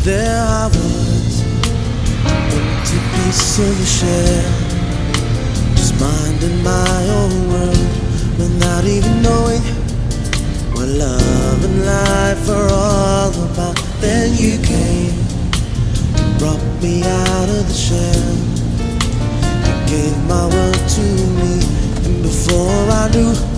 There I was, empty piece of a shell, just minding my own world, without even knowing what love and life are all about. Then you came, brought me out of the shell. You gave my world to me, and before I knew